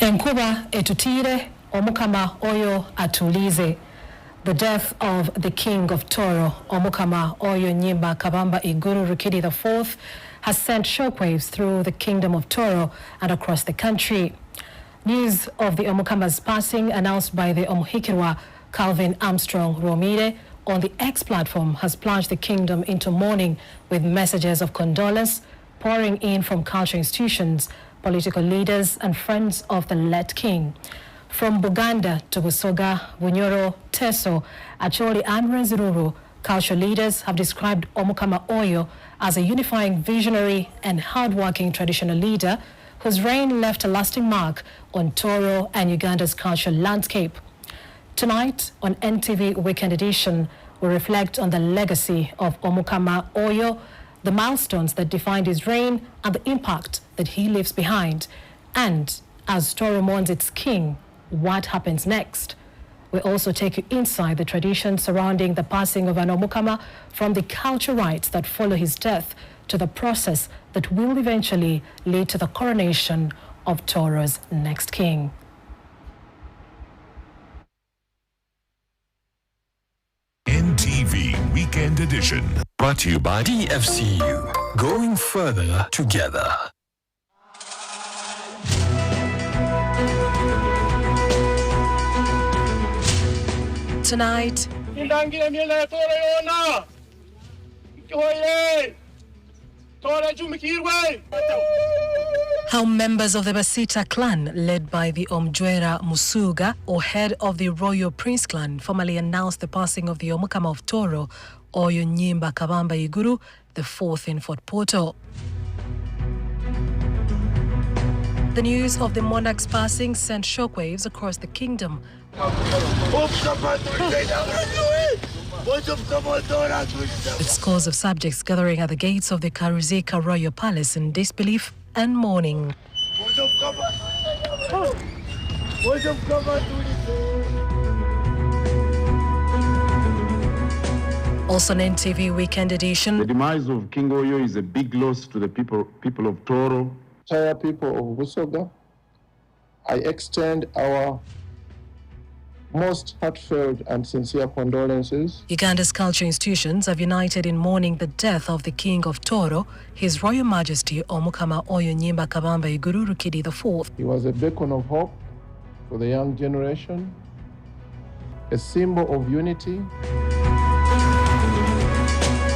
Enkuba etutire omukama oyo atulize. The death of the king of Toro, Omukama Oyo Nyimba Kabamba Iguru Rukidi IV, has sent shockwaves through the kingdom of Toro and across the country. News of the Omukama's passing, announced by the Omuhikirwa Calvin Armstrong Romire on the X platform, has plunged the kingdom into mourning, with messages of condolence pouring in from cultural institutions, political leaders and friends of the late king. From Buganda to Busoga, Bunyoro, Teso, Acholi and Renzururu, cultural leaders have described Omukama Oyo as a unifying visionary and hard-working traditional leader whose reign left a lasting mark on Toro and Uganda's cultural landscape. Tonight on NTV Weekend Edition, we reflect on the legacy of Omukama Oyo, the milestones that defined his reign and the impact that he leaves behind. And as Toro mourns its king, what happens next? We also take you inside the traditions surrounding the passing of an Omukama, from the cultural rites that follow his death to the process that will eventually lead to the coronation of Toro's next king. NTV Weekend Edition, brought to you by DFCU, going further together. Tonight, how members of the Basita clan, led by the Omjwera Musuga, or head of the Royal Prince clan, formally announced the passing of the Omukama of Toro, Oyo Nyimba Kabamba Iguru, the fourth in Fort Portal. The news of the monarch's passing sent shockwaves across the kingdom. With scores of subjects gathering at the gates of the Karuzika Royal Palace in disbelief and mourning. Also on NTV Weekend Edition. The demise of King Oyo is a big loss to the people of Toro. Entire people of Busoga, I extend our most heartfelt and sincere condolences. Uganda's cultural institutions have united in mourning the death of the king of Toro, His Royal Majesty Omukama Oyo Nyimba Kabamba Iguru Rukidi IV. He was a beacon of hope for the young generation, a symbol of unity.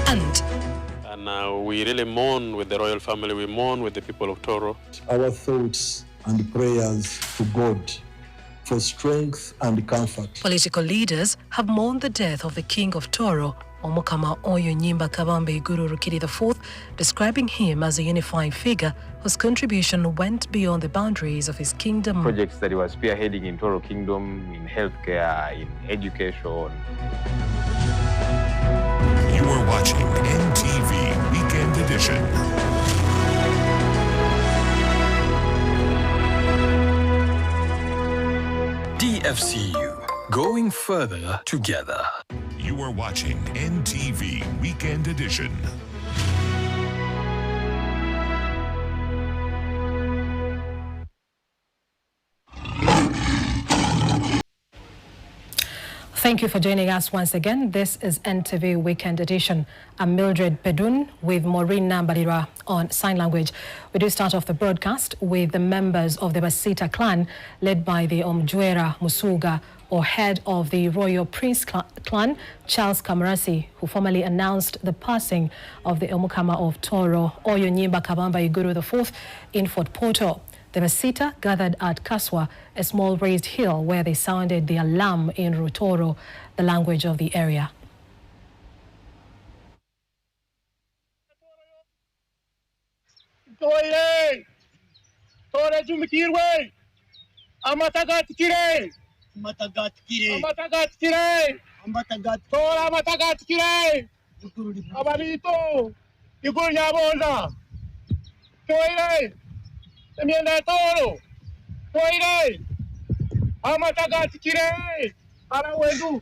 And we really mourn with the royal family, we mourn with the people of Toro. Our thoughts and prayers to God for strength and comfort. Political leaders have mourned the death of the king of Toro, Omukama Oyo Nyimba Kabamba Iguru Rukidi IV, describing him as a unifying figure whose contribution went beyond the boundaries of his kingdom. Projects that he was spearheading in Toro Kingdom, in healthcare, in education. You are watching NTV Weekend Edition. DFCU, going further together. You are watching NTV Weekend Edition. Thank you for joining us once again. This is NTV Weekend Edition. I'm Mildred Pedun with Maureen Nambalira on sign language. We do start off the broadcast with the members of the Basita clan, led by the Omjwera Musuga, or head of the Royal Prince clan, Charles Kamarasi, who formally announced the passing of the Omukama of Toro, Oyo Nyimba Kabamba Iguru IV, in Fort Portal. The Basita gathered at Kaswa, a small raised hill where they sounded the alarm in Rutoro, the language of the area. Emienda Toro, Toire, Amatagat Kire, Arawendu.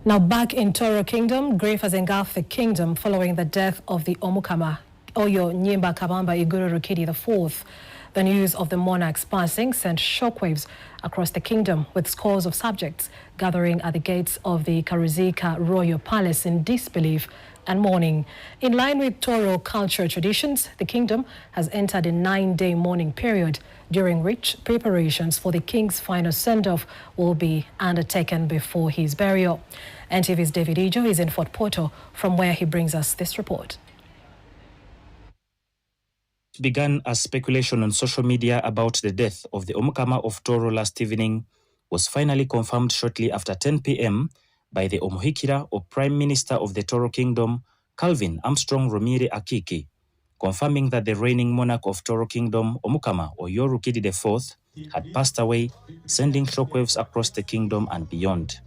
Now back in Toro Kingdom, grief has engulfed the kingdom following the death of the Omukama Oyo Nyimba Kabamba Iguru Rukidi IV. The news of the monarch's passing sent shockwaves across the kingdom, with scores of subjects gathering at the gates of the Karuzika Royal Palace in disbelief and mourning. In line with Toro cultural traditions, the kingdom has entered a 9-day mourning period, during which preparations for the king's final send-off will be undertaken before his burial. NTV's David Ijo is in Fort Portal, from where he brings us this report. Began as speculation on social media about the death of the Omukama of Toro last evening was finally confirmed shortly after 10 p.m. by the Omuhikira or Prime Minister of the Toro Kingdom, Calvin Armstrong Romire Akiki, confirming that the reigning monarch of Toro Kingdom, Omukama Oyo Rukidi IV, had passed away, sending shockwaves across the kingdom and beyond.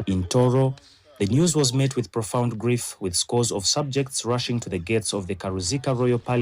In Toro, the news was met with profound grief, with scores of subjects rushing to the gates of the Karuzika Royal Palace